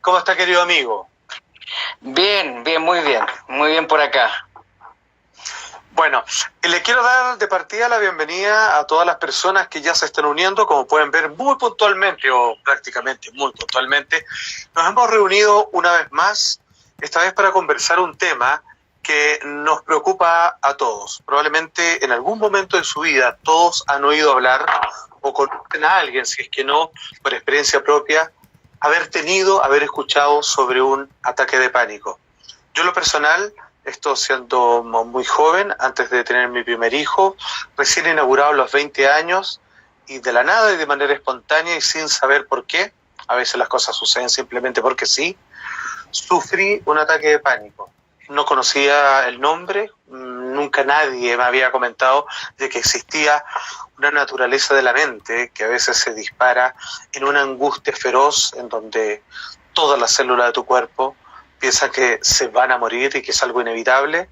¿Cómo está, querido amigo? Bien, muy bien por acá. Bueno, le quiero dar de partida la bienvenida a todas las personas que ya se están uniendo. Como pueden ver, muy puntualmente o prácticamente muy puntualmente, nos hemos reunido una vez más, esta vez para conversar un tema que nos preocupa a todos. Probablemente en algún momento de su vida todos han oído hablar o conocen a alguien, si es que no, por experiencia propia, haber escuchado sobre un ataque de pánico. Yo en lo personal, esto siendo muy joven, antes de tener mi primer hijo, recién inaugurado a los 20 años, y de la nada y de manera espontánea y sin saber por qué, a veces las cosas suceden simplemente porque sí, sufrí un ataque de pánico. No conocía el nombre, nunca nadie me había comentado de que existía una naturaleza de la mente que a veces se dispara en una angustia feroz en donde todas las células de tu cuerpo piensan que se van a morir y que es algo inevitable.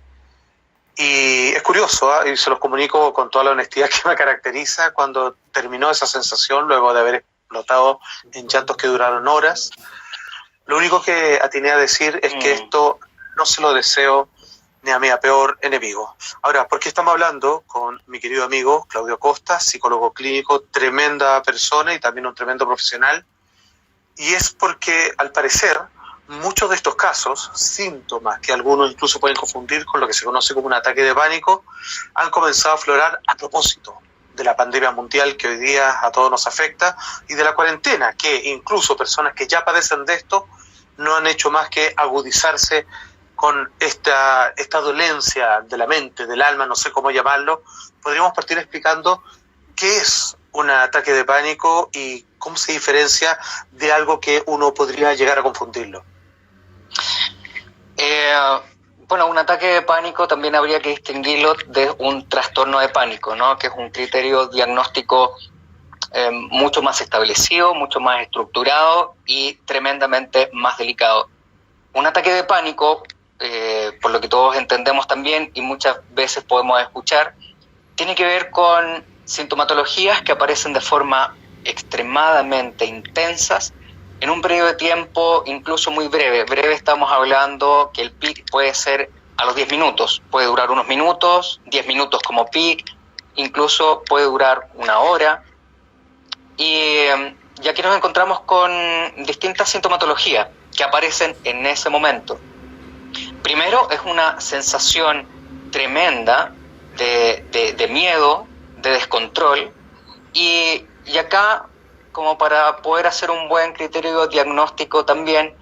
Y es curioso, y se los comunico con toda la honestidad que me caracteriza, cuando terminó esa sensación, luego de haber explotado en llantos que duraron horas, lo único que atiné a decir es que esto no se lo deseo ni a mi peor enemigo. Ahora, ¿por qué estamos hablando con mi querido amigo Claudio Costa, psicólogo clínico, tremenda persona y también un tremendo profesional? Y es porque, al parecer, muchos de estos casos, síntomas que algunos incluso pueden confundir con lo que se conoce como un ataque de pánico, han comenzado a aflorar a propósito de la pandemia mundial que hoy día a todos nos afecta y de la cuarentena, que incluso personas que ya padecen de esto no han hecho más que agudizarse con esta dolencia de la mente, del alma, no sé cómo llamarlo. Podríamos partir explicando qué es un ataque de pánico y cómo se diferencia de algo que uno podría llegar a confundirlo. Bueno, un ataque de pánico también habría que distinguirlo de un trastorno de pánico, ¿no? Que es un criterio diagnóstico mucho más establecido, mucho más estructurado y tremendamente más delicado. Un ataque de pánico, por lo que todos entendemos también y muchas veces podemos escuchar, tiene que ver con sintomatologías que aparecen de forma extremadamente intensas en un periodo de tiempo incluso muy breve. Breve estamos hablando que el pic puede ser a los 10 minutos, puede durar unos minutos, 10 minutos como pic, incluso puede durar una hora. Y aquí nos encontramos con distintas sintomatologías que aparecen en ese momento. Primero es una sensación tremenda de miedo, de descontrol, y acá, como para poder hacer un buen criterio diagnóstico también,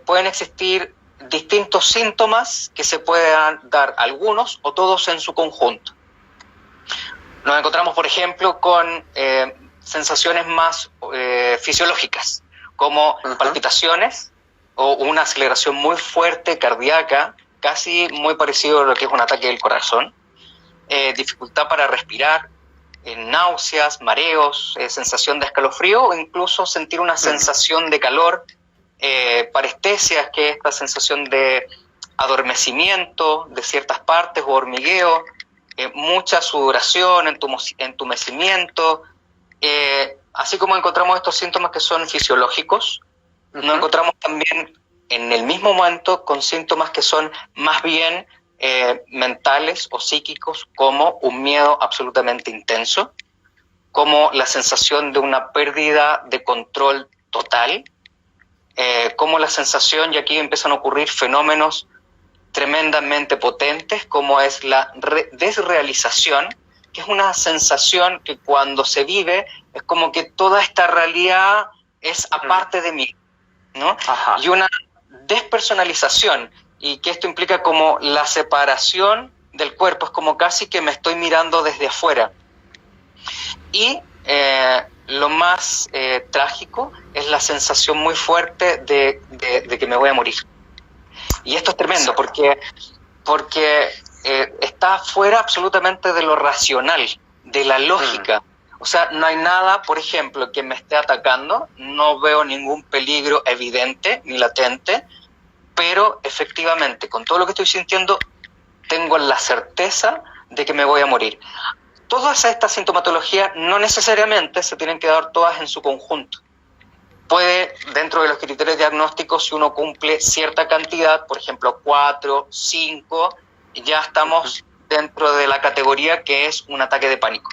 pueden existir distintos síntomas que se puedan dar algunos o todos en su conjunto. Nos encontramos, por ejemplo, con sensaciones más fisiológicas, como palpitaciones o una aceleración muy fuerte cardíaca, casi muy parecido a lo que es un ataque del corazón, dificultad para respirar, náuseas, mareos, sensación de escalofrío o incluso sentir una sensación de calor, parestesias, que es esta sensación de adormecimiento de ciertas partes o hormigueo, mucha sudoración, entumecimiento, así como encontramos estos síntomas que son fisiológicos, nos encontramos también en el mismo momento con síntomas que son más bien mentales o psíquicos, como un miedo absolutamente intenso, como la sensación de una pérdida de control total, como la sensación, y aquí empiezan a ocurrir fenómenos tremendamente potentes, como es la desrealización, que es una sensación que cuando se vive es como que toda esta realidad es aparte de mí, ¿no? Ajá. Y una despersonalización, y que esto implica como la separación del cuerpo, es como casi que me estoy mirando desde afuera. Y lo más trágico es la sensación muy fuerte de que me voy a morir. Y esto es tremendo porque está fuera absolutamente de lo racional, de la lógica. O sea, no hay nada, por ejemplo, que me esté atacando, no veo ningún peligro evidente ni latente, pero efectivamente, con todo lo que estoy sintiendo, tengo la certeza de que me voy a morir. Todas estas sintomatologías no necesariamente se tienen que dar todas en su conjunto. puede, dentro de los criterios diagnósticos, si uno cumple cierta cantidad, por ejemplo 4, 5, ya estamos dentro de la categoría que es un ataque de pánico.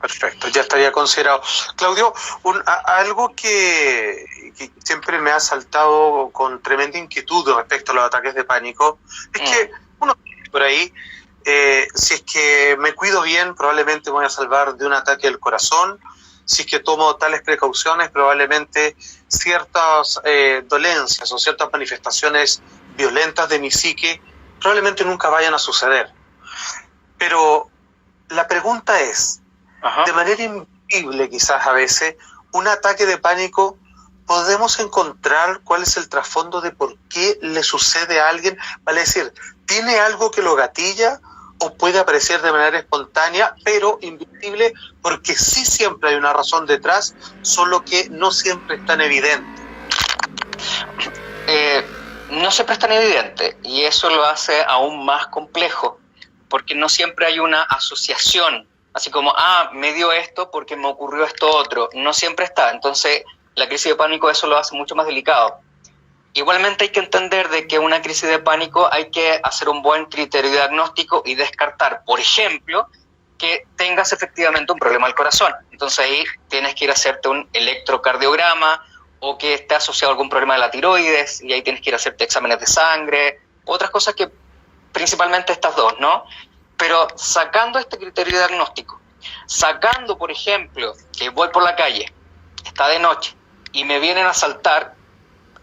Perfecto, ya estaría considerado. Claudio, algo que siempre me ha saltado con tremenda inquietud respecto a los ataques de pánico es que uno por ahí, si es que me cuido bien, probablemente me voy a salvar de un ataque del corazón. Si es que tomo tales precauciones, probablemente ciertas dolencias o ciertas manifestaciones violentas de mi psique probablemente nunca vayan a suceder. Pero la pregunta es, de manera invisible quizás a veces, un ataque de pánico, ¿podemos encontrar cuál es el trasfondo de por qué le sucede a alguien? Vale decir, ¿tiene algo que lo gatilla o puede aparecer de manera espontánea, pero invisible, porque sí siempre hay una razón detrás, solo que no siempre es tan evidente? No siempre es tan evidente, y eso lo hace aún más complejo, porque no siempre hay una asociación, así como, me dio esto porque me ocurrió esto otro, no siempre está. Entonces la crisis de pánico eso lo hace mucho más delicado. Igualmente hay que entender de que una crisis de pánico hay que hacer un buen criterio diagnóstico y descartar, por ejemplo, que tengas efectivamente un problema al corazón. Entonces ahí tienes que ir a hacerte un electrocardiograma, o que esté asociado a algún problema de la tiroides, y ahí tienes que ir a hacerte exámenes de sangre, otras cosas que principalmente estas dos, ¿no? Pero sacando este criterio diagnóstico, sacando, por ejemplo, que voy por la calle, está de noche, y me vienen a asaltar,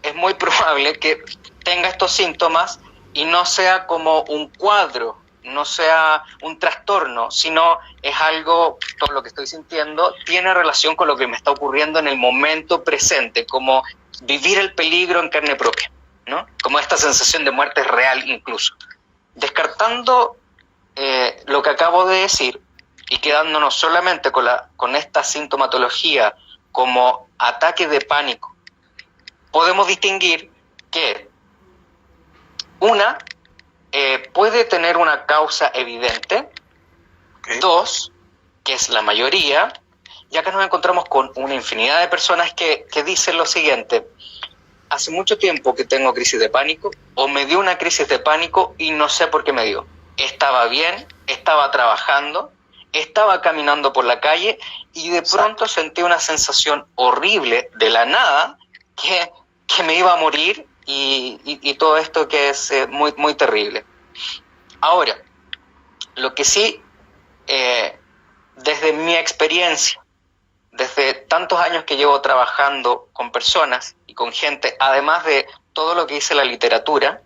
es muy probable que tenga estos síntomas y no sea como un cuadro, no sea un trastorno, sino es algo, todo lo que estoy sintiendo, tiene relación con lo que me está ocurriendo en el momento presente, como vivir el peligro en carne propia, ¿no? Como esta sensación de muerte real incluso. Descartando lo que acabo de decir y quedándonos solamente con esta sintomatología como ataque de pánico, podemos distinguir que una puede tener una causa evidente, dos, que es la mayoría, y acá nos encontramos con una infinidad de personas que dicen lo siguiente: hace mucho tiempo que tengo crisis de pánico, o me dio una crisis de pánico y no sé por qué me dio. Estaba bien, estaba trabajando, estaba caminando por la calle y de pronto sentí una sensación horrible de la nada que me iba a morir y todo esto que es muy, muy terrible. Ahora, lo que sí, desde mi experiencia, desde tantos años que llevo trabajando con personas y con gente, además de todo lo que dice la literatura,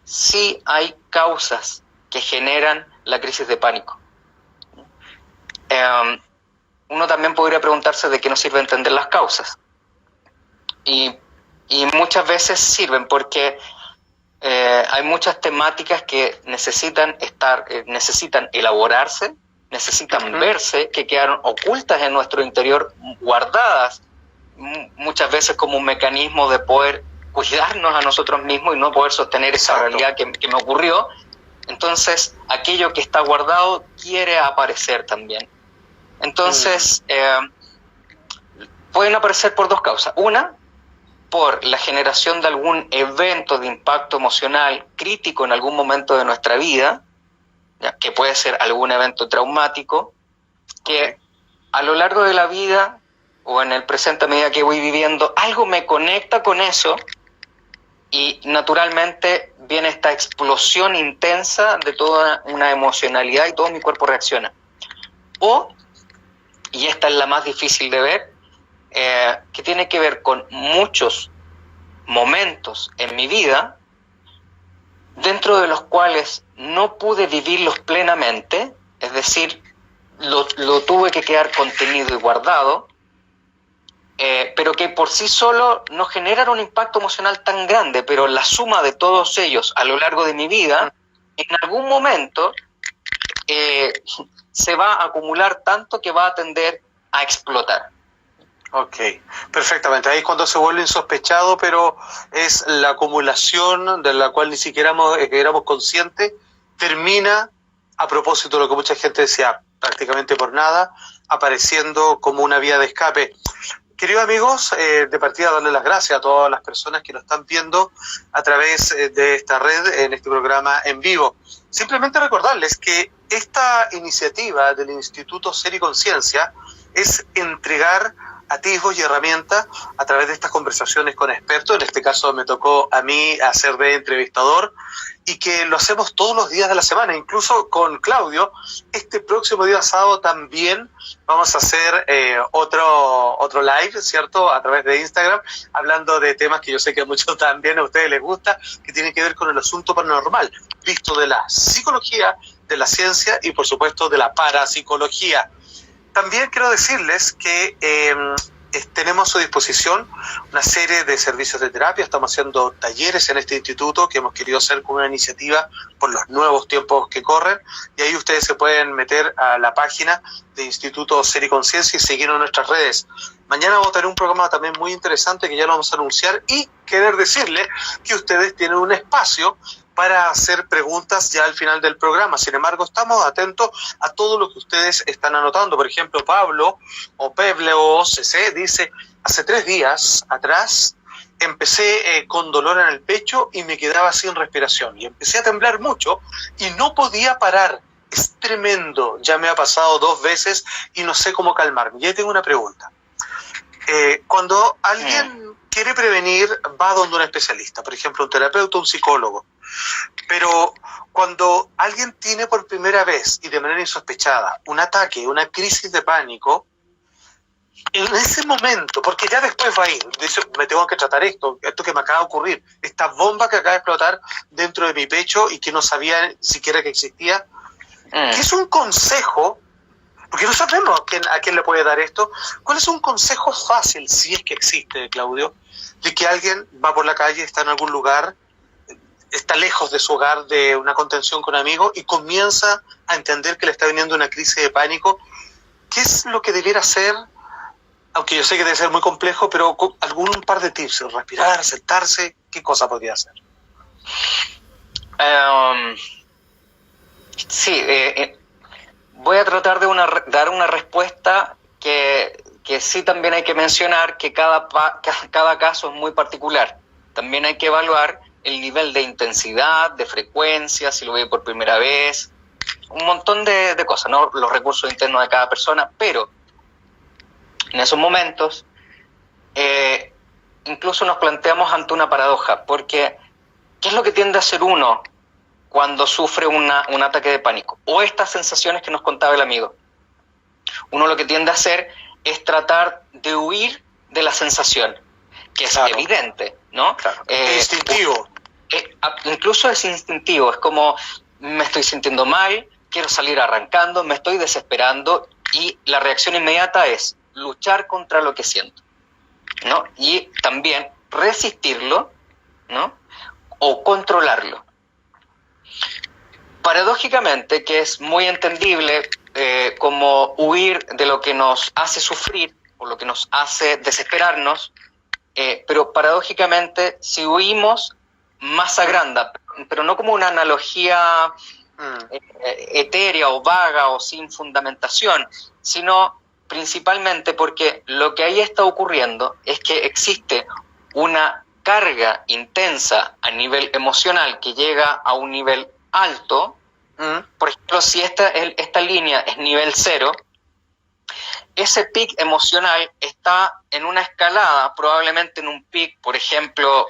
sí hay causas que generan la crisis de pánico. Uno también podría preguntarse de qué nos sirve entender las causas. Y muchas veces sirven porque hay muchas temáticas que necesitan elaborarse, necesitan verse, que quedaron ocultas en nuestro interior, guardadas, muchas veces como un mecanismo de poder cuidarnos a nosotros mismos y no poder sostener esa realidad que me ocurrió. Entonces, aquello que está guardado quiere aparecer también. Entonces, pueden aparecer por dos causas. Una, por la generación de algún evento de impacto emocional crítico en algún momento de nuestra vida, ¿ya? Que puede ser algún evento traumático, que a lo largo de la vida o en el presente a medida que voy viviendo, algo me conecta con eso y naturalmente viene esta explosión intensa de toda una emocionalidad y todo mi cuerpo reacciona. O, y esta es la más difícil de ver, que tiene que ver con muchos momentos en mi vida dentro de los cuales no pude vivirlos plenamente, es decir, lo tuve que quedar contenido y guardado, pero que por sí solo no generan un impacto emocional tan grande, pero la suma de todos ellos a lo largo de mi vida, en algún momento se va a acumular tanto que va a tender a explotar. Ok, perfectamente. Ahí es cuando se vuelve insospechado, pero es la acumulación de la cual ni siquiera éramos conscientes, termina, a propósito de lo que mucha gente decía, prácticamente por nada, apareciendo como una vía de escape. queridos amigos, de partida darle las gracias a todas las personas que nos están viendo a través de esta red en este programa en vivo. Simplemente recordarles que esta iniciativa del Instituto Ser y Conciencia es entregar atisbos y herramientas a través de estas conversaciones con expertos. En este caso me tocó a mí hacer de entrevistador, y que lo hacemos todos los días de la semana, incluso con Claudio. Este próximo día sábado también vamos a hacer otro live, ¿cierto?, a través de Instagram, hablando de temas que yo sé que a muchos también a ustedes les gusta, que tienen que ver con el asunto paranormal, visto de la psicología, de la ciencia y por supuesto de la parapsicología. También quiero decirles que tenemos a su disposición una serie de servicios de terapia. Estamos haciendo talleres en este instituto que hemos querido hacer como una iniciativa por los nuevos tiempos que corren, y ahí ustedes se pueden meter a la página de Instituto Ser y Conciencia y seguirnos en nuestras redes. Mañana vamos a tener un programa también muy interesante que ya lo vamos a anunciar, y querer decirles que ustedes tienen un espacio para hacer preguntas ya al final del programa. Sin embargo, estamos atentos a todo lo que ustedes están anotando. Por ejemplo, Pablo o Peble o CC dice: hace 3 días atrás empecé con dolor en el pecho y me quedaba sin respiración, y empecé a temblar mucho y no podía parar. Es tremendo, ya me ha pasado 2 veces y no sé cómo calmarme. Y ahí tengo una pregunta. Cuando alguien quiere prevenir, va donde un especialista, por ejemplo, un terapeuta, un psicólogo. Pero cuando alguien tiene por primera vez y de manera insospechada un ataque, una crisis de pánico, en ese momento, porque ya después va a ir, dice: me tengo que tratar esto que me acaba de ocurrir, esta bomba que acaba de explotar dentro de mi pecho y que no sabía siquiera que existía, ¿qué es un consejo? Porque no sabemos a quién le puede dar esto. ¿Cuál es un consejo fácil, si es que existe, Claudio, de que alguien va por la calle, está en algún lugar, está lejos de su hogar, de una contención con amigos, y comienza a entender que le está viniendo una crisis de pánico? ¿Qué es lo que debiera hacer? Aunque yo sé que debe ser muy complejo, pero algún par de tips: respirar, sentarse, ¿qué cosa podría hacer? Voy a tratar de dar una respuesta que sí también hay que mencionar que cada caso es muy particular. También hay que evaluar el nivel de intensidad, de frecuencia, si lo ve por primera vez, un montón de cosas, ¿no? Los recursos internos de cada persona, pero en esos momentos incluso nos planteamos ante una paradoja, porque ¿qué es lo que tiende a hacer uno cuando sufre un ataque de pánico? O estas sensaciones que nos contaba el amigo. Uno lo que tiende a hacer es tratar de huir de la sensación, que es evidente, ¿no? Claro. Es instintivo. Incluso es instintivo, es como: me estoy sintiendo mal, quiero salir arrancando, me estoy desesperando, y la reacción inmediata es luchar contra lo que siento, ¿no? Y también resistirlo, ¿no? O controlarlo. Paradójicamente, que es muy entendible como huir de lo que nos hace sufrir o lo que nos hace desesperarnos, pero paradójicamente, si huimos, más agranda, pero no como una analogía etérea o vaga o sin fundamentación, sino principalmente porque lo que ahí está ocurriendo es que existe una carga intensa a nivel emocional que llega a un nivel alto. Por ejemplo, si esta línea es nivel 0, ese pic emocional está en una escalada, probablemente en un pic, por ejemplo,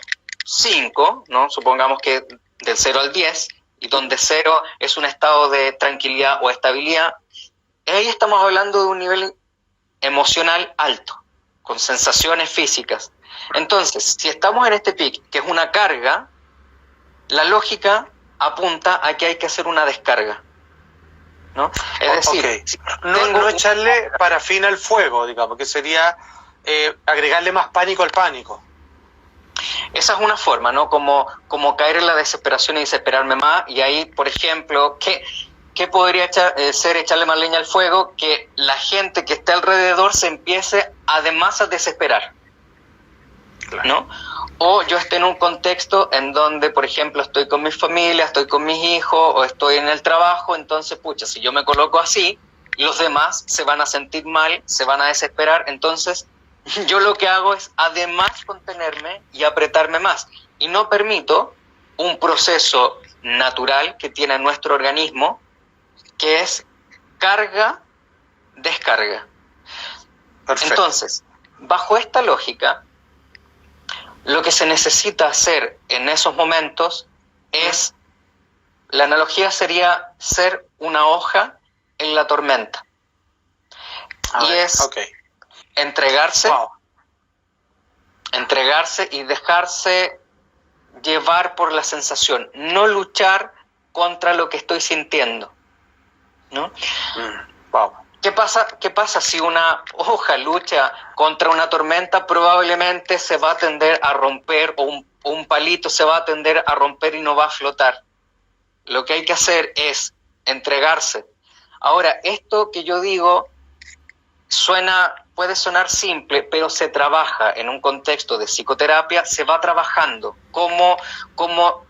5, ¿no? Supongamos que del 0 al 10, y donde 0 es un estado de tranquilidad o estabilidad. Ahí estamos hablando de un nivel emocional alto, con sensaciones físicas. Entonces, si estamos en este pic, que es una carga, la lógica apunta a que hay que hacer una descarga, ¿no? Es decir, no echarle parafina al fuego, digamos, que sería agregarle más pánico al pánico. Esa es una forma, ¿no? Como caer en la desesperación y desesperarme más. Y ahí, por ejemplo, ¿qué podría ser echarle más leña al fuego? Que la gente que está alrededor se empiece además a desesperar, claro, ¿no? O yo esté en un contexto en donde, por ejemplo, estoy con mi familia, estoy con mis hijos, o estoy en el trabajo. Entonces, pucha, si yo me coloco así, los demás se van a sentir mal, se van a desesperar. Entonces, yo lo que hago es además contenerme y apretarme más. Y no permito un proceso natural que tiene nuestro organismo, que es carga-descarga. Perfecto. Entonces, bajo esta lógica, lo que se necesita hacer en esos momentos es, la analogía sería ser una hoja en la tormenta. Entregarse, entregarse y dejarse llevar por la sensación, no luchar contra lo que estoy sintiendo, ¿no? ¿Qué pasa si una hoja lucha contra una tormenta? Probablemente se va a tender a romper, o un palito se va a tender a romper y no va a flotar. Lo que hay que hacer es entregarse. Ahora, esto que yo digo puede sonar simple, pero se trabaja en un contexto de psicoterapia, se va trabajando cómo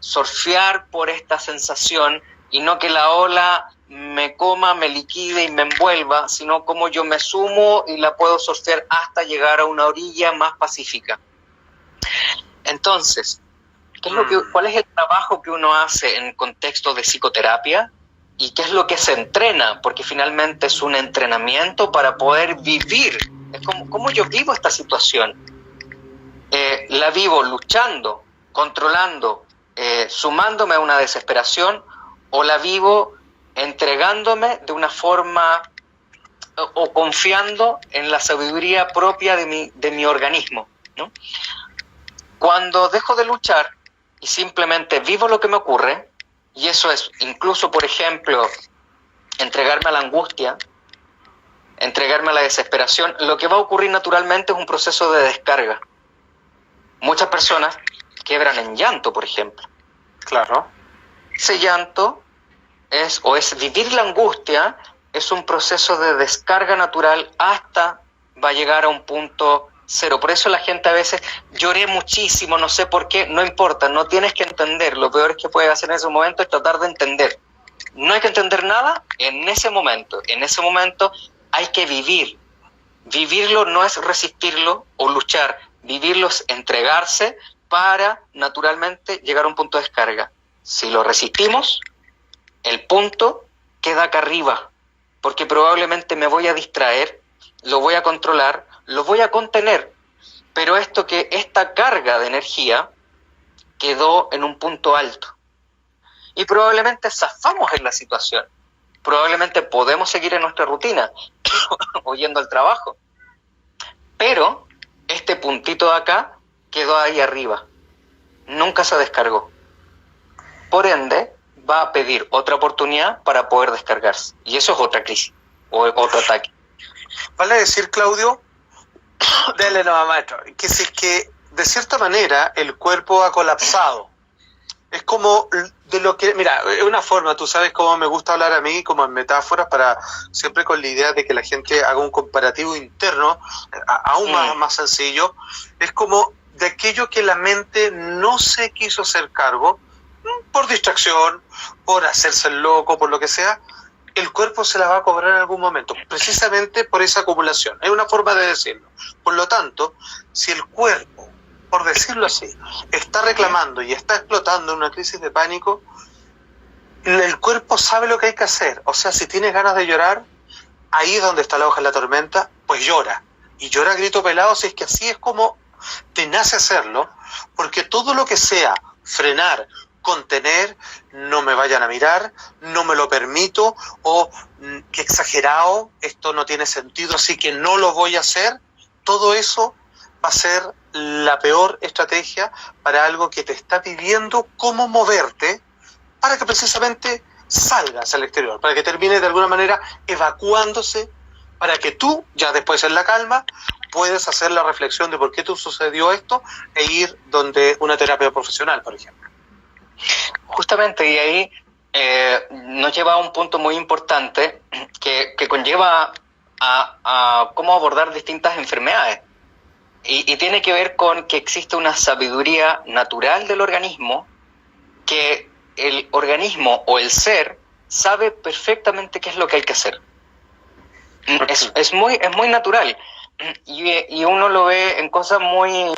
surfear por esta sensación y no que la ola me coma, me liquide y me envuelva, sino cómo yo me sumo y la puedo surfear hasta llegar a una orilla más pacífica. Entonces, ¿cuál es el trabajo que uno hace en contexto de psicoterapia? ¿Y qué es lo que se entrena? Porque finalmente es un entrenamiento para poder vivir. Es como yo vivo esta situación. La vivo luchando, controlando, sumándome a una desesperación, o la vivo entregándome de una forma o confiando en la sabiduría propia de mi organismo, ¿no? Cuando dejo de luchar y simplemente vivo lo que me ocurre, y eso es incluso, por ejemplo, entregarme a la angustia, entregarme a la desesperación, lo que va a ocurrir naturalmente es un proceso de descarga. Muchas personas quiebran en llanto, por ejemplo. Claro. Ese llanto es vivir la angustia, es un proceso de descarga natural hasta va a llegar a un punto cero. Por eso la gente a veces, lloré muchísimo, no sé por qué, no importa, no tienes que entender. Lo peor que puedes hacer en ese momento es tratar de entender. No hay que entender nada en ese momento. En ese momento hay que vivir. Vivirlo no es resistirlo o luchar. Vivirlo es entregarse para naturalmente llegar a un punto de descarga. Si lo resistimos, el punto queda acá arriba, porque probablemente me voy a distraer, lo voy a controlar, lo voy a contener, pero esta carga de energía quedó en un punto alto. Y probablemente zafamos en la situación, probablemente podemos seguir en nuestra rutina, o yendo al trabajo, pero este puntito de acá quedó ahí arriba, nunca se descargó. Por ende, va a pedir otra oportunidad para poder descargarse. Y eso es otra crisis, o otro ataque. Vale decir, Claudio, dale nomás, maestro, que si es que de cierta manera el cuerpo ha colapsado. Es como de lo que, mira, es una forma, tú sabes cómo me gusta hablar a mí, como en metáforas, para siempre con la idea de que la gente haga un comparativo interno, aún más sencillo. Es como de aquello que la mente no se quiso hacer cargo, por distracción, por hacerse el loco, por lo que sea, el cuerpo se la va a cobrar en algún momento, precisamente por esa acumulación. Es una forma de decirlo. Por lo tanto, si el cuerpo, por decirlo así, está reclamando y está explotando en una crisis de pánico, el cuerpo sabe lo que hay que hacer. O sea, si tienes ganas de llorar, ahí donde está la hoja en la tormenta, pues llora. Y llora a grito pelado, si es que así es como te nace hacerlo, porque todo lo que sea frenar, contener, no me vayan a mirar, no me lo permito, o qué exagerado, esto no tiene sentido, así que no lo voy a hacer, todo eso va a ser la peor estrategia para algo que te está pidiendo cómo moverte para que precisamente salgas al exterior, para que termine de alguna manera evacuándose, para que tú, ya después en la calma, puedes hacer la reflexión de por qué te sucedió esto e ir donde una terapia profesional, por ejemplo. Justamente, y ahí nos lleva a un punto muy importante que conlleva a cómo abordar distintas enfermedades. Y tiene que ver con que existe una sabiduría natural del organismo, que el organismo o el ser sabe perfectamente qué es lo que hay que hacer. Es muy natural. y uno lo ve en cosas muy,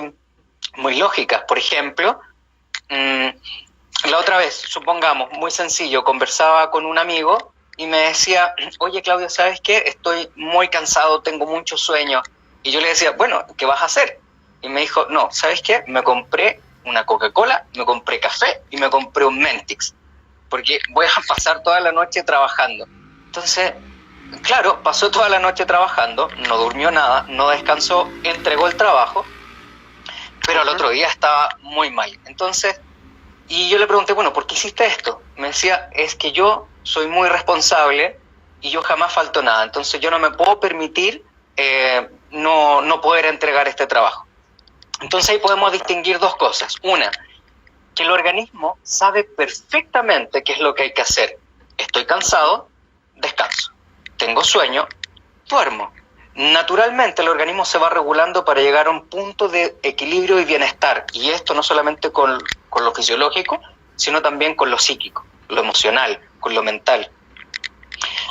muy lógicas. Por ejemplo, la otra vez, supongamos, muy sencillo, conversaba con un amigo y me decía, oye Claudio, ¿sabes qué? Estoy muy cansado, tengo mucho sueño. Y yo le decía, bueno, ¿qué vas a hacer? Y me dijo, no, ¿sabes qué? Me compré una Coca-Cola, me compré café y me compré un Mentix, porque voy a pasar toda la noche trabajando. Entonces, claro, pasó toda la noche trabajando, no durmió nada, no descansó, entregó el trabajo, pero al otro día estaba muy mal. Entonces, y yo le pregunté, bueno, ¿por qué hiciste esto? Me decía, es que yo soy muy responsable y yo jamás falto nada, entonces yo no me puedo permitir no poder entregar este trabajo. Entonces ahí podemos distinguir dos cosas. Una, que el organismo sabe perfectamente qué es lo que hay que hacer. Estoy cansado, descanso. Tengo sueño, duermo. Naturalmente el organismo se va regulando para llegar a un punto de equilibrio y bienestar. Y esto no solamente con lo fisiológico, sino también con lo psíquico, lo emocional, con lo mental.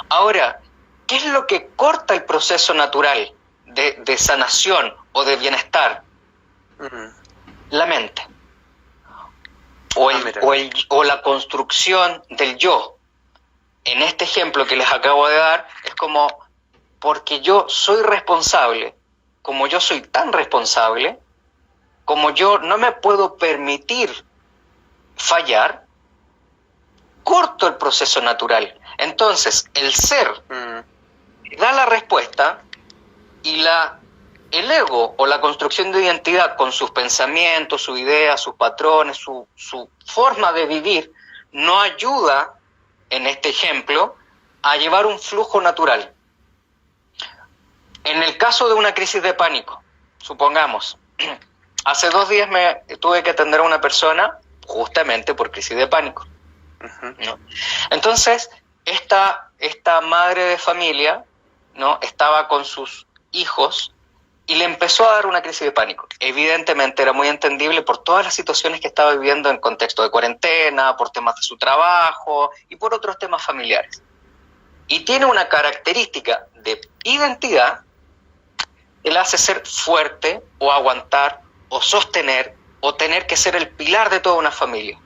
Ahora, ¿qué es lo que corta el proceso natural de sanación o de bienestar? La mente. O la construcción del yo. En este ejemplo que les acabo de dar, es como, porque yo soy responsable, como yo soy tan responsable, como yo no me puedo permitir fallar, corto el proceso natural. Entonces, el ser da la respuesta y el ego o la construcción de identidad con sus pensamientos, sus ideas, sus patrones, su forma de vivir, no ayuda, en este ejemplo, a llevar un flujo natural. En el caso de una crisis de pánico, supongamos, hace 2 días tuve que atender a una persona justamente por crisis de pánico, ¿no? Entonces, esta madre de familia, ¿no?, estaba con sus hijos y le empezó a dar una crisis de pánico. Evidentemente era muy entendible por todas las situaciones que estaba viviendo en contexto de cuarentena, por temas de su trabajo y por otros temas familiares. Y tiene una característica de identidad que la hace ser fuerte o aguantar o sostener o tener que ser el pilar de toda una familia.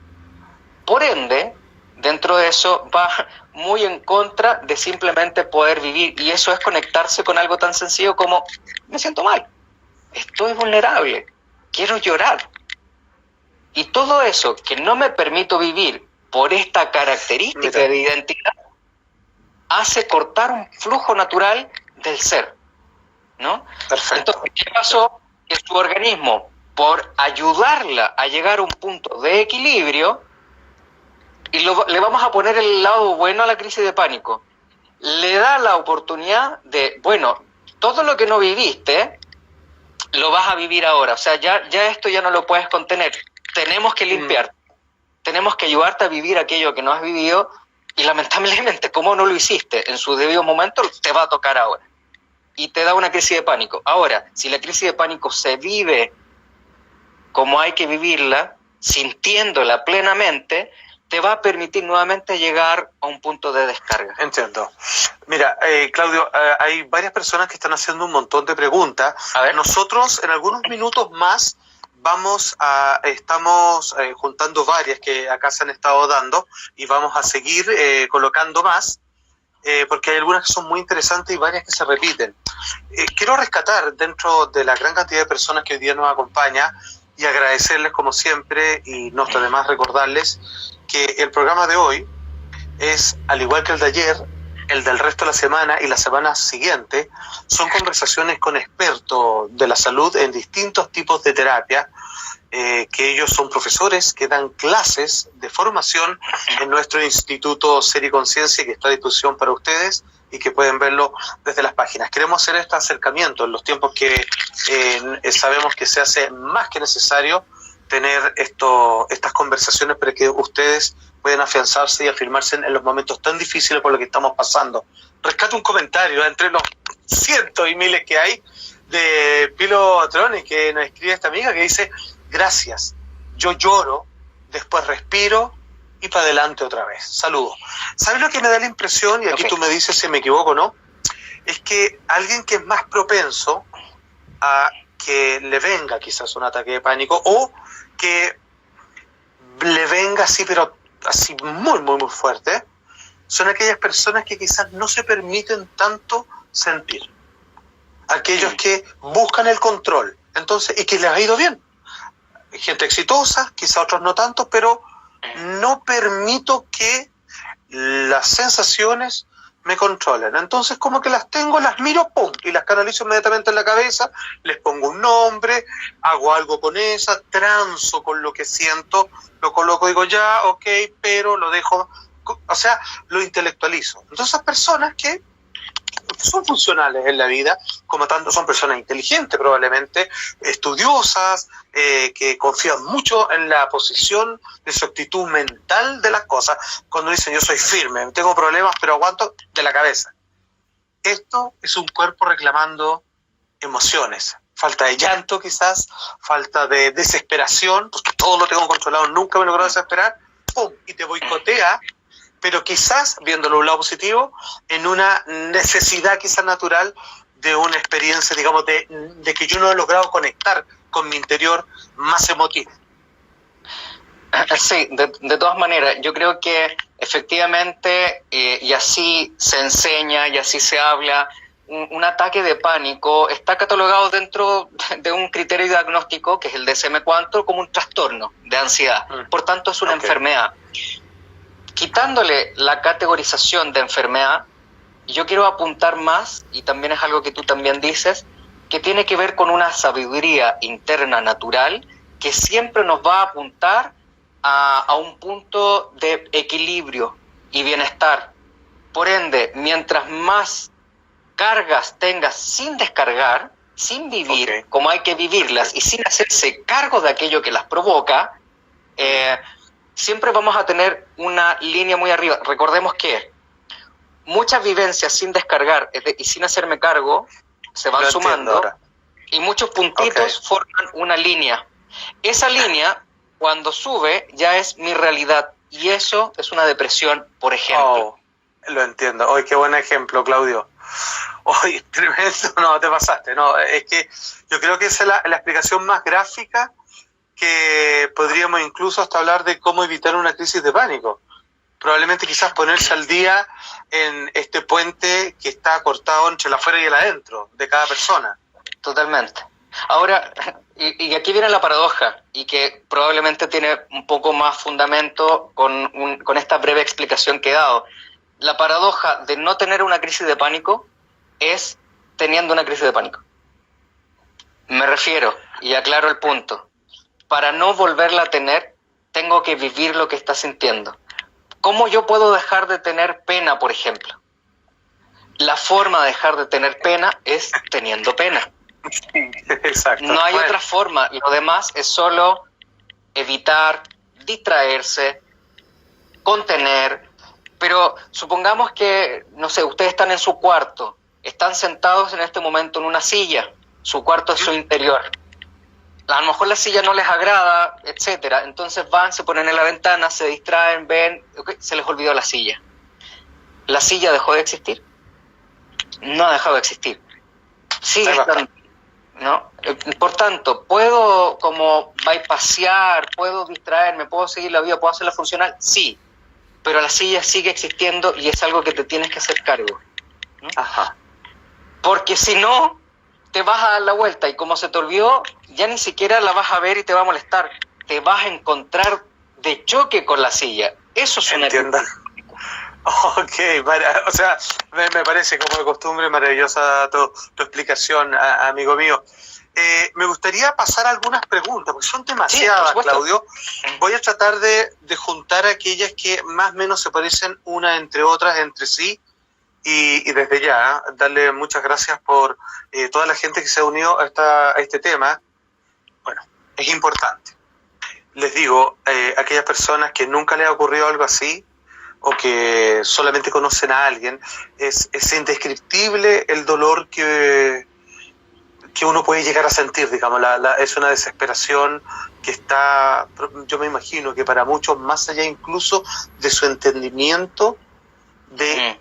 Por ende, dentro de eso va muy en contra de simplemente poder vivir, y eso es conectarse con algo tan sencillo como me siento mal, estoy vulnerable, quiero llorar. Y todo eso que no me permito vivir por esta característica de identidad hace cortar un flujo natural del ser, ¿no? Perfecto. Entonces, ¿qué pasó? Que su organismo, por ayudarla a llegar a un punto de equilibrio, y le vamos a poner el lado bueno a la crisis de pánico, le da la oportunidad de, bueno, todo lo que no viviste, lo vas a vivir ahora. O sea, ya esto ya no lo puedes contener. Tenemos que limpiar, tenemos que ayudarte a vivir aquello que no has vivido, y lamentablemente, como no lo hiciste en su debido momento, te va a tocar ahora. Y te da una crisis de pánico. Ahora, si la crisis de pánico se vive como hay que vivirla, sintiéndola plenamente, te va a permitir nuevamente llegar a un punto de descarga. Entiendo. Mira, Claudio, hay varias personas que están haciendo un montón de preguntas. A ver. Nosotros en algunos minutos más estamos juntando varias que acá se han estado dando, y vamos a seguir colocando más, porque hay algunas que son muy interesantes y varias que se repiten. Quiero rescatar dentro de la gran cantidad de personas que hoy día nos acompaña y agradecerles como siempre, y no está de más recordarles que el programa de hoy es, al igual que el de ayer, el del resto de la semana y la semana siguiente, son conversaciones con expertos de la salud en distintos tipos de terapia, que ellos son profesores que dan clases de formación en nuestro Instituto Ser y Conciencia, que está a disposición para ustedes y que pueden verlo desde las páginas. Queremos hacer este acercamiento en los tiempos que sabemos que se hace más que necesario tener estas conversaciones para que ustedes puedan afianzarse y afirmarse en los momentos tan difíciles por los que estamos pasando. Rescato un comentario entre los cientos y miles que hay de Pilo Troni, que nos escribe esta amiga, que dice: gracias, yo lloro, después respiro y para adelante otra vez. Saludos. ¿Sabes lo que me da la impresión? Y aquí tú me dices si me equivoco o no. Es que alguien que es más propenso a que le venga quizás un ataque de pánico o que le venga así, pero así muy, muy, muy fuerte, son aquellas personas que quizás no se permiten tanto sentir. Aquellos que buscan el control, entonces, y que les ha ido bien. Gente exitosa, quizás otros no tanto, pero no permito que las sensaciones me controlen. Entonces, como que las tengo, las miro, ¡pum!, y las canalizo inmediatamente en la cabeza, les pongo un nombre, hago algo con esa, transo con lo que siento, lo coloco, digo ya, ok, pero lo dejo, o sea, lo intelectualizo. Entonces, esas personas que son funcionales en la vida, como tanto son personas inteligentes probablemente, estudiosas, que confían mucho en la posición de su actitud mental de las cosas. Cuando dicen yo soy firme, tengo problemas pero aguanto, de la cabeza. Esto es un cuerpo reclamando emociones, falta de llanto quizás, falta de desesperación, porque todo lo tengo controlado, nunca me logro desesperar, ¡pum!, y te boicotea, pero quizás, viéndolo de un lado positivo, en una necesidad quizás natural de una experiencia, digamos, de que yo no he logrado conectar con mi interior más emotivo. Sí, de todas maneras, yo creo que efectivamente, y así se enseña, y así se habla, un ataque de pánico está catalogado dentro de un criterio diagnóstico, que es el DSM-4, como un trastorno de ansiedad. Por tanto, es una enfermedad. Quitándole la categorización de enfermedad, yo quiero apuntar más, y también es algo que tú también dices, que tiene que ver con una sabiduría interna natural que siempre nos va a apuntar a un punto de equilibrio y bienestar. Por ende, mientras más cargas tengas sin descargar, sin vivir como hay que vivirlas y sin hacerse cargo de aquello que las provoca, siempre vamos a tener una línea muy arriba. Recordemos que muchas vivencias sin descargar y sin hacerme cargo se van sumando y muchos puntitos forman una línea. Esa línea, cuando sube, ya es mi realidad y eso es una depresión, por ejemplo. Lo entiendo. ¡Ay, qué buen ejemplo, Claudio! ¡Ay, tremendo! No, te pasaste. No, es que yo creo que esa es la explicación más gráfica, que podríamos incluso hasta hablar de cómo evitar una crisis de pánico. Probablemente quizás ponerse al día en este puente que está cortado entre el afuera y el adentro de cada persona. Totalmente. Ahora, y aquí viene la paradoja, y que probablemente tiene un poco más fundamento con esta breve explicación que he dado. La paradoja de no tener una crisis de pánico es teniendo una crisis de pánico. Me refiero, y aclaro el punto, para no volverla a tener, tengo que vivir lo que está sintiendo. ¿Cómo yo puedo dejar de tener pena, por ejemplo? La forma de dejar de tener pena es teniendo pena. Exacto. No hay otra forma. Lo demás es solo evitar, distraerse, contener. Pero supongamos que, no sé, ustedes están en su cuarto, están sentados en este momento en una silla, su cuarto es su interior. A lo mejor la silla no les agrada, etcétera. Entonces van, se ponen en la ventana, se distraen, ven, se les olvidó la silla. ¿La silla dejó de existir? No ha dejado de existir. Sigue estando, ¿no? Por tanto, puedo como bypassear, puedo distraerme, puedo seguir la vida, puedo hacerla funcional, sí. Pero la silla sigue existiendo y es algo que te tienes que hacer cargo, ¿no? Ajá. Porque si no, te vas a dar la vuelta y como se te olvidó, ya ni siquiera la vas a ver y te va a molestar. Te vas a encontrar de choque con la silla. Eso es una... Entiendo. Ok, o sea, me parece como de costumbre maravillosa tu explicación, amigo mío. Me gustaría pasar a algunas preguntas, porque son demasiadas, sí, Claudio. Voy a tratar de juntar aquellas que más o menos se parecen unas entre otras, entre sí, y desde ya darle muchas gracias por toda la gente que se ha unido a este tema. Bueno, es importante. Les digo, aquellas personas que nunca les ha ocurrido algo así, o que solamente conocen a alguien, es indescriptible el dolor que uno puede llegar a sentir, digamos, es una desesperación que está, yo me imagino que para muchos, más allá incluso de su entendimiento de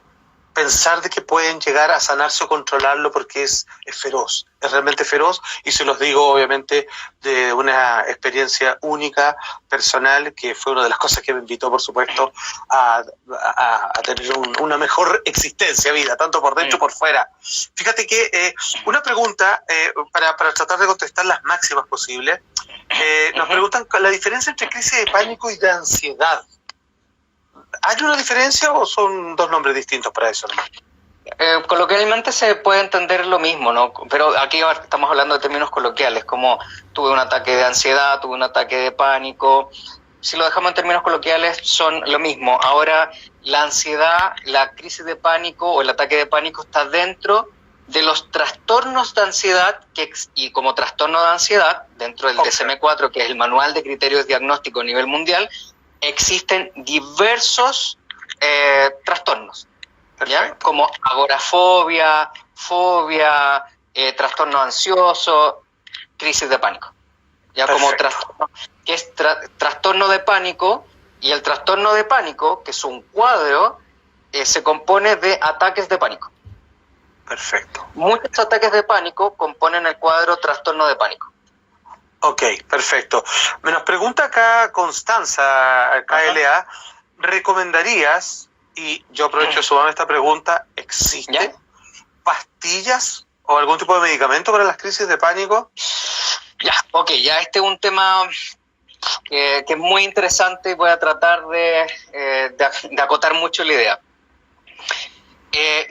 pensar de que pueden llegar a sanarse o controlarlo porque es feroz, es realmente feroz, y se los digo obviamente de una experiencia única, personal, que fue una de las cosas que me invitó, por supuesto, a tener una mejor existencia, vida, tanto por dentro como por fuera. Fíjate que una pregunta, para tratar de contestar las máximas posibles, nos preguntan la diferencia entre crisis de pánico y de ansiedad. ¿Hay una diferencia o son dos nombres distintos para eso, no? Coloquialmente se puede entender lo mismo, ¿no? Pero aquí estamos hablando de términos coloquiales, como tuve un ataque de ansiedad, tuve un ataque de pánico. Si lo dejamos en términos coloquiales, son lo mismo. Ahora, la ansiedad, la crisis de pánico o el ataque de pánico está dentro de los trastornos de ansiedad, y como trastorno de ansiedad, dentro del DSM-4, que es el Manual de Criterios Diagnósticos a nivel mundial, existen diversos trastornos, ¿ya? Como agorafobia, fobia, trastorno ansioso, crisis de pánico. Ya como trastorno, que es trastorno de pánico, y el trastorno de pánico, que es un cuadro, se compone de ataques de pánico. Perfecto. Muchos ataques de pánico componen el cuadro trastorno de pánico. Ok, perfecto. Me nos pregunta acá Constanza, KLA, ¿recomendarías, y yo aprovecho de sumarme esta pregunta, ¿existen pastillas o algún tipo de medicamento para las crisis de pánico? Ya, ok, ya este es un tema que es muy interesante y voy a tratar de acotar mucho la idea.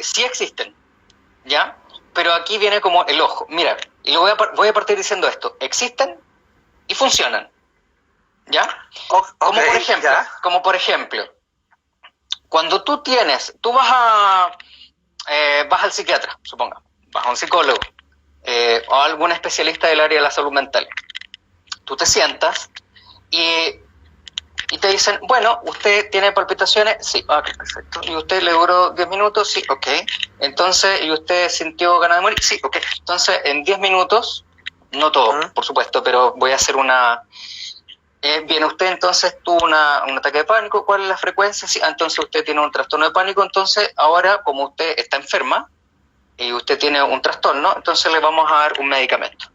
Sí existen, ¿ya? Pero aquí viene como el ojo. Mira, y voy a partir diciendo esto. Existen y funcionan, ¿ya? Como por ejemplo, cuando tú vas al psiquiatra, suponga, vas a un psicólogo o a algún especialista del área de la salud mental. Tú te sientas y te dicen, bueno, ¿usted tiene palpitaciones? Sí, ok, perfecto. ¿Y usted le duró 10 minutos? Sí, ok. Entonces, ¿y usted sintió ganas de morir? Sí, ok. Entonces, en 10 minutos, no todo, por supuesto, pero voy a hacer una... bien, usted entonces tuvo un ataque de pánico, ¿cuál es la frecuencia? Sí, entonces usted tiene un trastorno de pánico, entonces ahora, como usted está enferma y usted tiene un trastorno, entonces le vamos a dar un medicamento,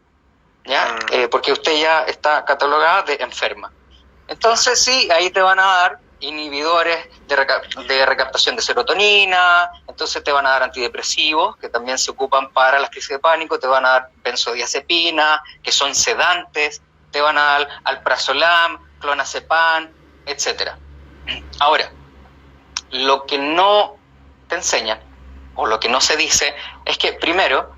¿ya? Porque usted ya está catalogada de enferma. Entonces sí, ahí te van a dar inhibidores de recaptación de serotonina, entonces te van a dar antidepresivos, que también se ocupan para las crisis de pánico, te van a dar benzodiazepina, que son sedantes, te van a dar alprazolam, clonazepam, etc. Ahora, lo que no te enseñan, o lo que no se dice, es que primero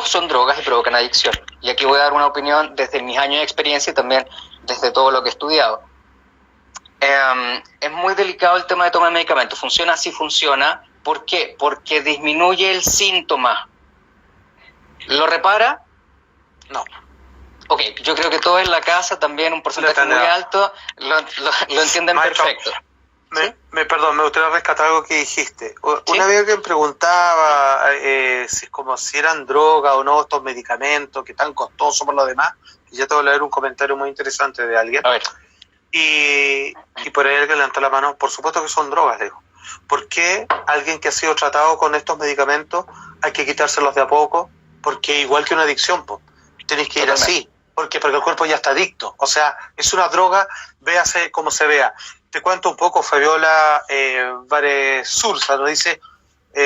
son drogas y provocan adicción. Y aquí voy a dar una opinión desde mis años de experiencia y también desde todo lo que he estudiado. Es muy delicado el tema de toma de medicamentos. Funciona, sí funciona. ¿Por qué? Porque disminuye el síntoma. ¿Lo repara? No. Ok, yo creo que todos en la casa, también un porcentaje muy alto, lo entienden. Maestro, perfecto. Perdón, me gustaría rescatar algo que dijiste. Una vez alguien preguntaba si eran drogas o no estos medicamentos, que tan costosos por lo demás, y ya te voy a leer un comentario muy interesante de alguien. A ver. Y por ahí alguien levantó la mano. Por supuesto que son drogas, digo. ¿Por qué alguien que ha sido tratado con estos medicamentos hay que quitárselos de a poco? Porque igual que una adicción, tenés que ir así. Porque el cuerpo ya está adicto. O sea, es una droga, véase como se vea. Te cuento un poco, Fabiola Vares Sursa nos dice,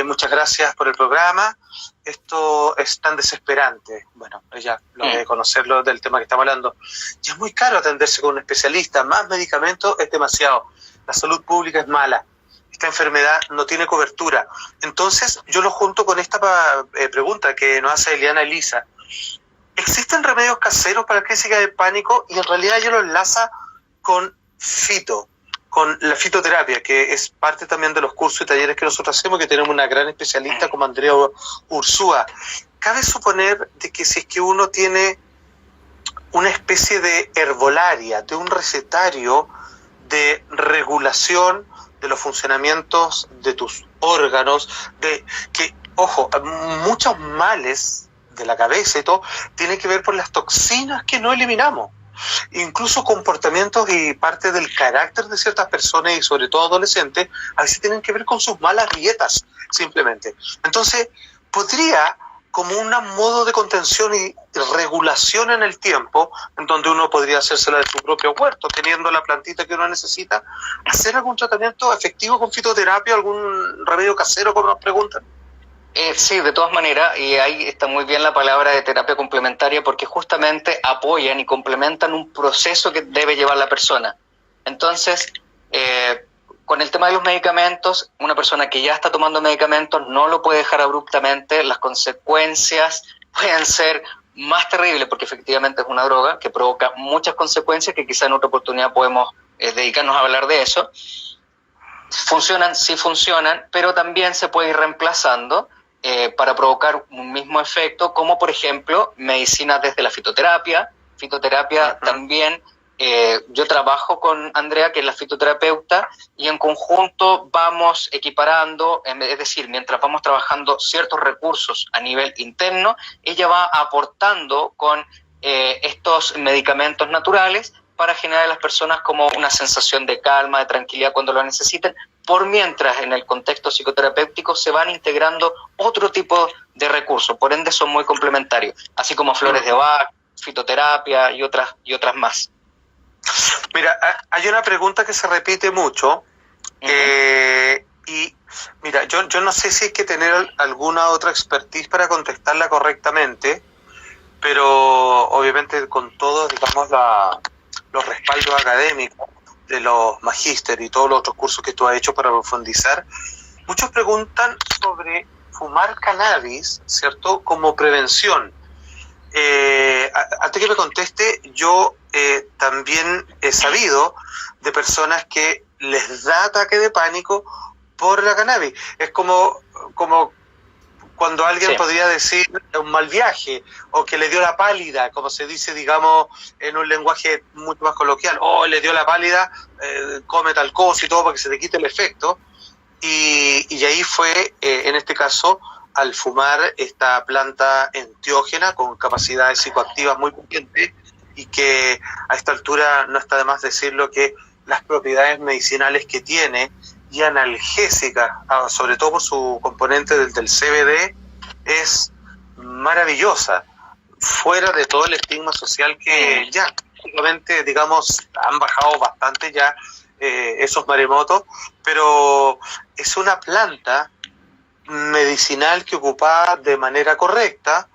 muchas gracias por el programa, esto es tan desesperante. Bueno, ella lo debe conocerlo del tema que estamos hablando. Y es muy caro atenderse con un especialista, más medicamentos es demasiado. La salud pública es mala, esta enfermedad no tiene cobertura. Entonces, yo lo junto con esta pregunta que nos hace Eliana Elisa. ¿Existen remedios caseros para la crisis de pánico? Y en realidad ella lo enlaza con con la fitoterapia, que es parte también de los cursos y talleres que nosotros hacemos, que tenemos una gran especialista como Andrea Ursúa. Cabe suponer de que si es que uno tiene una especie de herbolaria, de un recetario de regulación de los funcionamientos de tus órganos, de que, ojo, muchos males de la cabeza y todo, tienen que ver por las toxinas que no eliminamos. incluso comportamientos y parte del carácter de ciertas personas y sobre todo adolescentes, a veces tienen que ver con sus malas dietas, simplemente. Entonces, podría, como un modo de contención y regulación en el tiempo, en donde uno podría hacérsela de su propio huerto, teniendo la plantita que uno necesita, hacer algún tratamiento efectivo con fitoterapia, algún remedio casero, como nos preguntan. Sí, de todas maneras, y ahí está muy bien la palabra de terapia complementaria, porque justamente apoyan y complementan un proceso que debe llevar la persona. Entonces, con el tema de los medicamentos, una persona que ya está tomando medicamentos no lo puede dejar abruptamente. Las consecuencias pueden ser más terribles, porque efectivamente es una droga que provoca muchas consecuencias que quizá en otra oportunidad podemos dedicarnos a hablar de eso. Funcionan, sí funcionan, pero también se puede ir reemplazando para provocar un mismo efecto, como por ejemplo medicinas desde la fitoterapia. Fitoterapia también, yo trabajo con Andrea, que es la fitoterapeuta, y en conjunto vamos equiparando, es decir, mientras vamos trabajando ciertos recursos a nivel interno, ella va aportando con estos medicamentos naturales para generar a las personas como una sensación de calma, de tranquilidad cuando lo necesiten, por mientras en el contexto psicoterapéutico se van integrando otro tipo de recursos, por ende son muy complementarios, así como flores de Bach, fitoterapia y otras más. Mira, hay una pregunta que se repite mucho, y mira, yo no sé si hay que tener alguna otra expertise para contestarla correctamente, pero obviamente con todos, digamos, los respaldos académicos de los magíster y todos los otros cursos que tú has hecho para profundizar, muchos preguntan sobre fumar cannabis, ¿cierto?, como prevención. Antes que me conteste, yo también he sabido de personas que les da ataque de pánico por la cannabis. Es como cuando alguien podría decir un mal viaje, o que le dio la pálida, como se dice, digamos, en un lenguaje mucho más coloquial, o le dio la pálida, come tal cosa y todo para que se te quite el efecto, y ahí fue, en este caso, al fumar esta planta enteógena con capacidades psicoactivas muy potentes, y que a esta altura no está de más decirlo que las propiedades medicinales que tiene y analgésica, sobre todo por su componente del CBD, es maravillosa, fuera de todo el estigma social que ya, obviamente, digamos, han bajado bastante ya esos maremotos, pero es una planta medicinal que ocupada de manera correcta,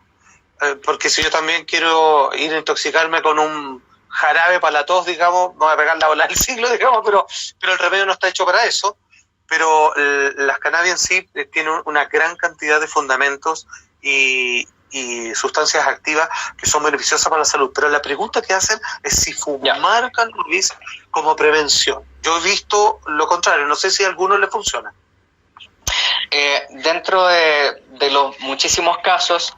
porque si yo también quiero ir a intoxicarme con un jarabe para la tos, digamos, no voy a pegar la ola del siglo, digamos, pero el remedio no está hecho para eso. Pero las cannabis en sí tienen una gran cantidad de fundamentos y sustancias activas que son beneficiosas para la salud. Pero la pregunta que hacen es si fumar cannabis como prevención. Yo he visto lo contrario, no sé si a alguno le funciona. Dentro de los muchísimos casos,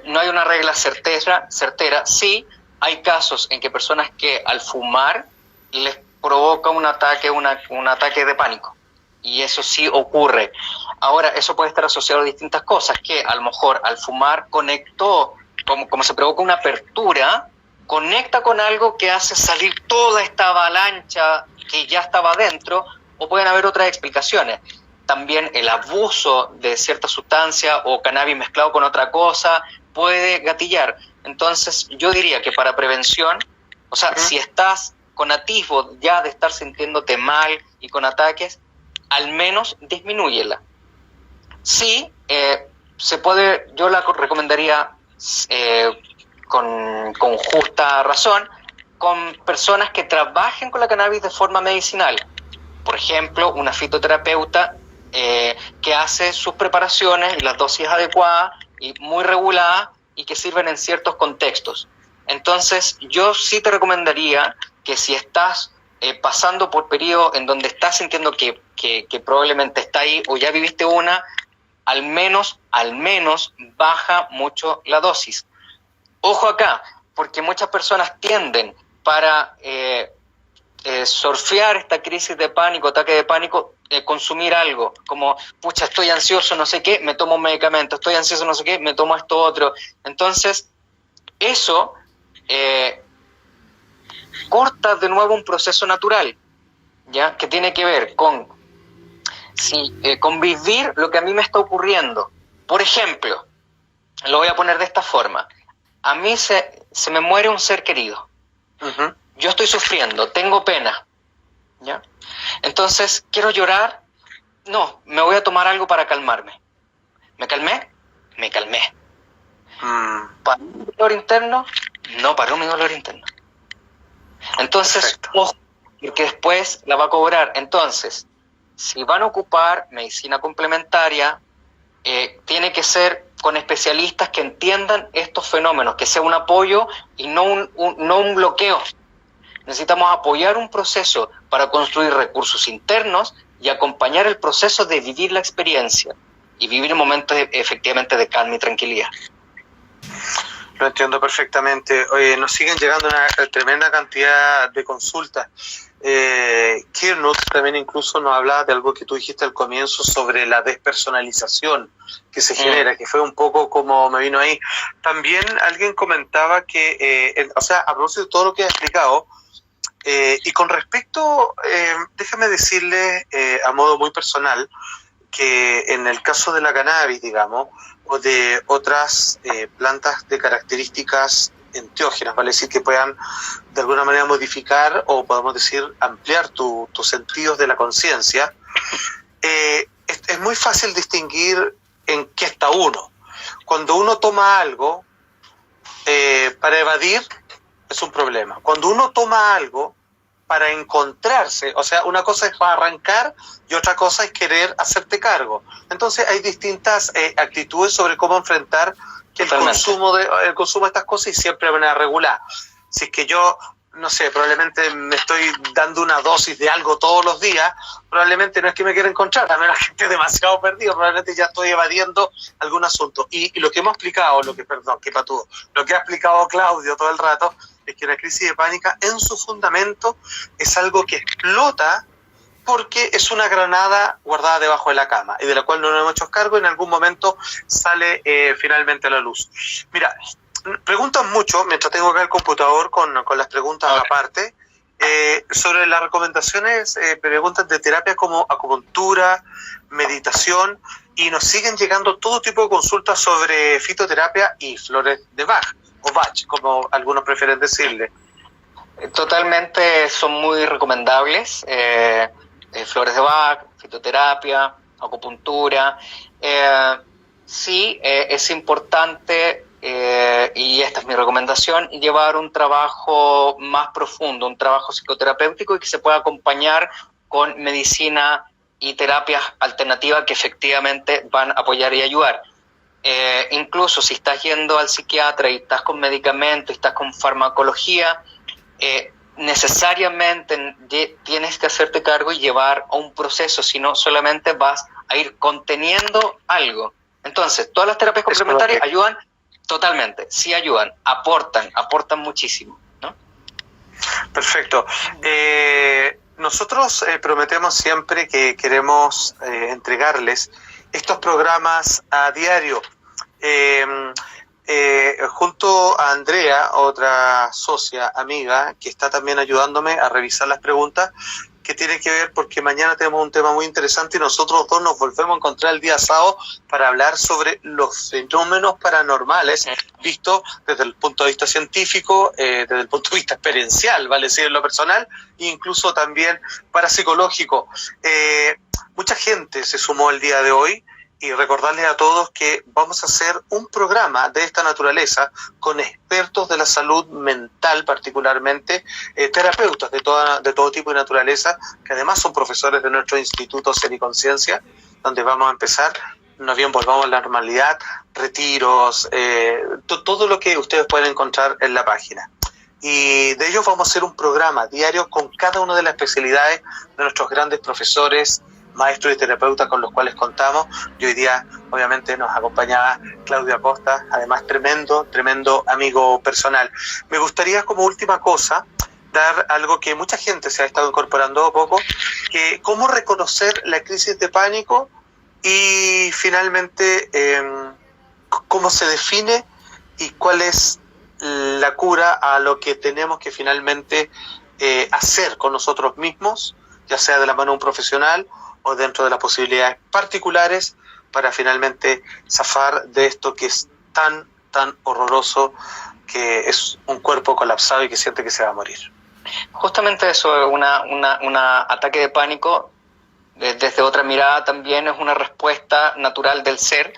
no hay una regla certera. Sí, hay casos en que personas que al fumar les provoca un ataque de pánico. Y eso sí ocurre. Ahora, eso puede estar asociado a distintas cosas, que a lo mejor al fumar conectó, como se provoca una apertura, conecta con algo que hace salir toda esta avalancha que ya estaba dentro, o pueden haber otras explicaciones. También el abuso de cierta sustancia o cannabis mezclado con otra cosa puede gatillar. Entonces, yo diría que para prevención, o sea, si estás con atisbo ya de estar sintiéndote mal y con ataques, al menos disminúyela. Sí, se puede, yo la recomendaría con justa razón, con personas que trabajen con la cannabis de forma medicinal. Por ejemplo, una fitoterapeuta que hace sus preparaciones y las dosis adecuadas y muy reguladas y que sirven en ciertos contextos. Entonces, yo sí te recomendaría que si estás pasando por periodos en donde estás sintiendo que probablemente está ahí o ya viviste una, al menos baja mucho la dosis. Ojo acá, porque muchas personas tienden para surfear esta crisis de pánico, ataque de pánico, consumir algo, como, pucha, estoy ansioso, no sé qué, me tomo un medicamento, estoy ansioso, no sé qué, me tomo esto otro. Entonces, eso corta de nuevo un proceso natural, ¿ya? Que tiene que ver con convivir lo que a mí me está ocurriendo. Por ejemplo, lo voy a poner de esta forma. A mí se me muere un ser querido. Uh-huh. Yo estoy sufriendo, tengo pena, ¿ya? Entonces, ¿quiero llorar? No, me voy a tomar algo para calmarme. ¿Me calmé? Me calmé. ¿Paró mi dolor interno? No paró mi dolor interno. Entonces, ojo, porque después la va a cobrar. Entonces, si van a ocupar medicina complementaria, tiene que ser con especialistas que entiendan estos fenómenos, que sea un apoyo y no un bloqueo. Necesitamos apoyar un proceso para construir recursos internos y acompañar el proceso de vivir la experiencia y vivir momentos efectivamente de calma y tranquilidad. Lo entiendo perfectamente. Oye, nos siguen llegando una tremenda cantidad de consultas. Kirnut también incluso nos hablaba de algo que tú dijiste al comienzo sobre la despersonalización que se genera, que fue un poco como me vino ahí. También alguien comentaba que, a propósito de todo lo que has explicado, y con respecto, déjame decirle a modo muy personal, que en el caso de la cannabis, digamos, o de otras plantas de características enteógenas, vale decir que puedan de alguna manera modificar o podemos decir ampliar tus sentidos de la conciencia, es muy fácil distinguir en qué está uno. Cuando uno toma algo para evadir, es un problema. Cuando uno toma algo para encontrarse, o sea, una cosa es para arrancar y otra cosa es querer hacerte cargo. Entonces hay distintas actitudes sobre cómo enfrentar que el consumo de estas cosas, y siempre de manera regular. Si es que yo, no sé, probablemente me estoy dando una dosis de algo todos los días, probablemente no es que me quiera encontrar, a menos que esté demasiado perdido, probablemente ya estoy evadiendo algún asunto. Y lo que hemos explicado, lo que ha explicado Claudio todo el rato, es que la crisis de pánico en su fundamento es algo que explota porque es una granada guardada debajo de la cama y de la cual no nos hemos hecho cargo y en algún momento sale finalmente a la luz. Mira, preguntan mucho, mientras tengo acá el computador con las preguntas aparte, sobre las recomendaciones, preguntas de terapia como acupuntura, meditación, y nos siguen llegando todo tipo de consultas sobre fitoterapia y flores de Bach, o Bach, como algunos prefieren decirle. Totalmente son muy recomendables. Flores de Bach, fitoterapia, acupuntura. Sí, es importante, y esta es mi recomendación, llevar un trabajo más profundo, un trabajo psicoterapéutico y que se pueda acompañar con medicina y terapias alternativas que efectivamente van a apoyar y ayudar. Incluso si estás yendo al psiquiatra y estás con medicamentos, y estás con farmacología, necesariamente tienes que hacerte cargo y llevar a un proceso, si no solamente vas a ir conteniendo algo. Entonces, todas las terapias complementarias ayudan totalmente, sí ayudan, aportan muchísimo, ¿no? Perfecto. Nosotros prometemos siempre que queremos entregarles estos programas a diario. Junto a Andrea, otra socia, amiga, que está también ayudándome a revisar las preguntas, que tiene que ver porque mañana tenemos un tema muy interesante y nosotros dos nos volvemos a encontrar el día sábado para hablar sobre los fenómenos paranormales, visto desde el punto de vista científico, desde el punto de vista experiencial, vale decir, en lo personal, e incluso también parapsicológico. Mucha gente se sumó el día de hoy, y recordarles a todos que vamos a hacer un programa de esta naturaleza con expertos de la salud mental, particularmente terapeutas de todo tipo de naturaleza, que además son profesores de nuestro Instituto Ser y Conciencia, donde vamos a empezar, no bien volvamos a la normalidad, retiros, todo lo que ustedes pueden encontrar en la página. Y de ellos vamos a hacer un programa diario con cada una de las especialidades de nuestros grandes profesores, maestros y terapeutas con los cuales contamos, y hoy día obviamente nos acompañaba Claudio Acosta, además tremendo amigo personal. Me gustaría como última cosa dar algo que mucha gente se ha estado incorporando a poco, que cómo reconocer la crisis de pánico y finalmente cómo se define y cuál es la cura a lo que tenemos que finalmente hacer con nosotros mismos, ya sea de la mano de un profesional o dentro de las posibilidades particulares, para finalmente zafar de esto que es tan horroroso, que es un cuerpo colapsado y que siente que se va a morir. Justamente eso, un ataque de pánico, desde otra mirada también es una respuesta natural del ser,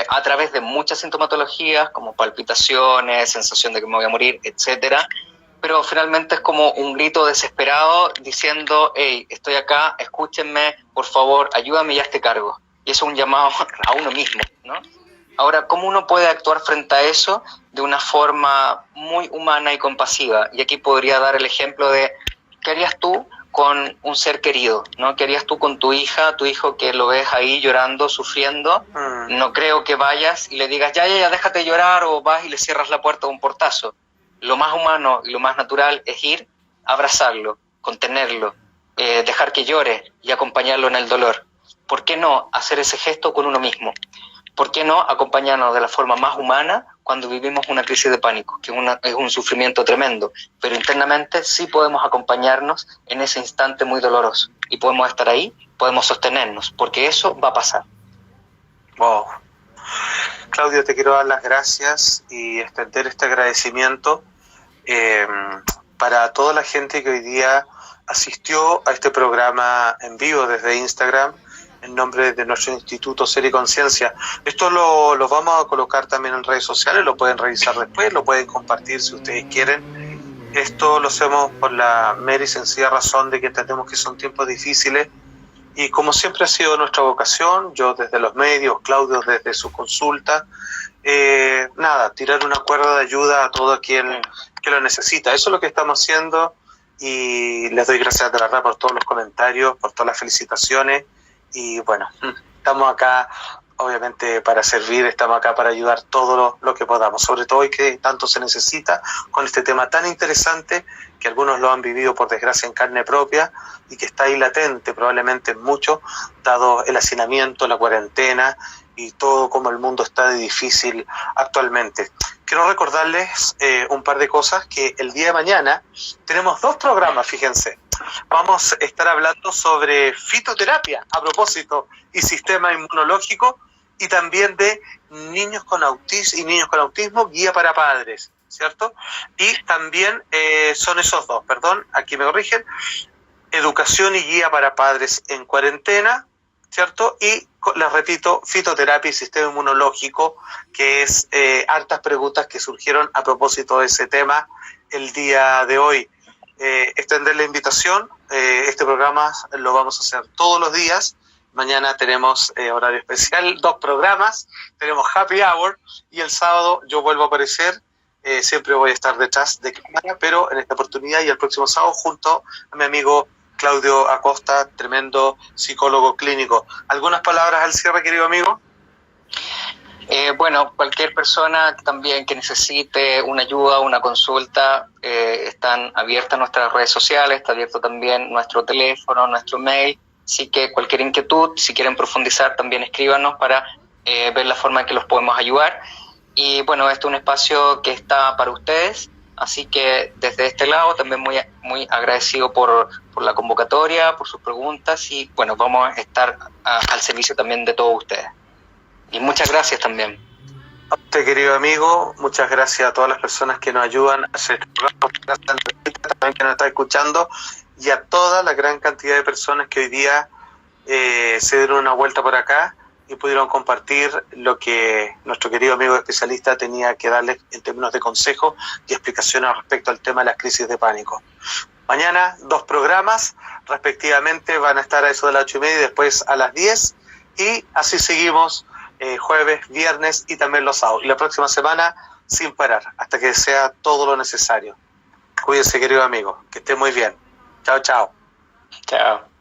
a través de muchas sintomatologías como palpitaciones, sensación de que me voy a morir, etcétera, pero finalmente es como un grito desesperado diciendo: hey, estoy acá, escúchenme, por favor, ayúdame y hazte cargo. Y eso es un llamado a uno mismo, ¿no? Ahora, ¿cómo uno puede actuar frente a eso de una forma muy humana y compasiva? Y aquí podría dar el ejemplo de ¿qué harías tú con un ser querido, ¿no? ¿Qué harías tú con tu hija, tu hijo, que lo ves ahí llorando, sufriendo? No creo que vayas y le digas, ya, déjate llorar, o vas y le cierras la puerta de un portazo. Lo más humano y lo más natural es ir, abrazarlo, contenerlo, dejar que llore y acompañarlo en el dolor. ¿Por qué no hacer ese gesto con uno mismo? ¿Por qué no acompañarnos de la forma más humana cuando vivimos una crisis de pánico, que es un sufrimiento tremendo? Pero internamente sí podemos acompañarnos en ese instante muy doloroso. Y podemos estar ahí, podemos sostenernos, porque eso va a pasar. Wow. Claudio, te quiero dar las gracias y extender este agradecimiento para toda la gente que hoy día asistió a este programa en vivo desde Instagram, en nombre de nuestro Instituto Ser y Conciencia. Esto lo vamos a colocar también en redes sociales, lo pueden revisar después, lo pueden compartir si ustedes quieren. Esto lo hacemos por la mera y sencilla razón de que entendemos que son tiempos difíciles, y como siempre ha sido nuestra vocación, yo desde los medios, Claudio desde su consulta, tirar una cuerda de ayuda a todo quien que lo necesita. Eso es lo que estamos haciendo, y les doy gracias de verdad por todos los comentarios, por todas las felicitaciones. Y bueno, estamos acá obviamente para servir, estamos acá para ayudar todo lo que podamos, sobre todo hoy que tanto se necesita con este tema tan interesante, que algunos lo han vivido por desgracia en carne propia y que está ahí latente probablemente en muchos, dado el hacinamiento, la cuarentena y todo como el mundo está de difícil actualmente. Quiero recordarles un par de cosas, que el día de mañana tenemos 2 programas, fíjense. Vamos a estar hablando sobre fitoterapia, a propósito, y sistema inmunológico, y también de niños con autismo, guía para padres, ¿cierto? Y también son esos 2, perdón, aquí me corrigen, educación y guía para padres en cuarentena, ¿cierto? Y les repito, fitoterapia y sistema inmunológico, que es hartas preguntas que surgieron a propósito de ese tema el día de hoy. Extender la invitación, este programa lo vamos a hacer todos los días. Mañana tenemos horario especial, 2 programas, tenemos Happy Hour, y el sábado yo vuelvo a aparecer, siempre voy a estar detrás de cámara, pero en esta oportunidad y el próximo sábado junto a mi amigo Claudio Acosta, tremendo psicólogo clínico. ¿Algunas palabras al cierre, querido amigo? Bueno, cualquier persona también que necesite una ayuda, una consulta, están abiertas nuestras redes sociales, está abierto también nuestro teléfono, nuestro mail, así que cualquier inquietud, si quieren profundizar, también escríbanos para ver la forma en que los podemos ayudar. Y bueno, este es un espacio que está para ustedes, así que desde este lado también muy agradecido por la convocatoria, por sus preguntas, y bueno, vamos a estar al servicio también de todos ustedes. Y muchas gracias también. A usted, querido amigo, muchas gracias a todas las personas que nos ayudan a hacer este programa, gracias a la también que nos está escuchando, y a toda la gran cantidad de personas que hoy día se dieron una vuelta por acá y pudieron compartir lo que nuestro querido amigo especialista tenía que darles en términos de consejo y explicaciones respecto al tema de las crisis de pánico. Mañana 2 programas, respectivamente, van a estar a eso de las 8:30 y después a las 10, y así seguimos jueves, viernes y también los sábados. Y la próxima semana sin parar, hasta que sea todo lo necesario. Cuídense, querido amigo, que esté muy bien. Chao, chao. Chao.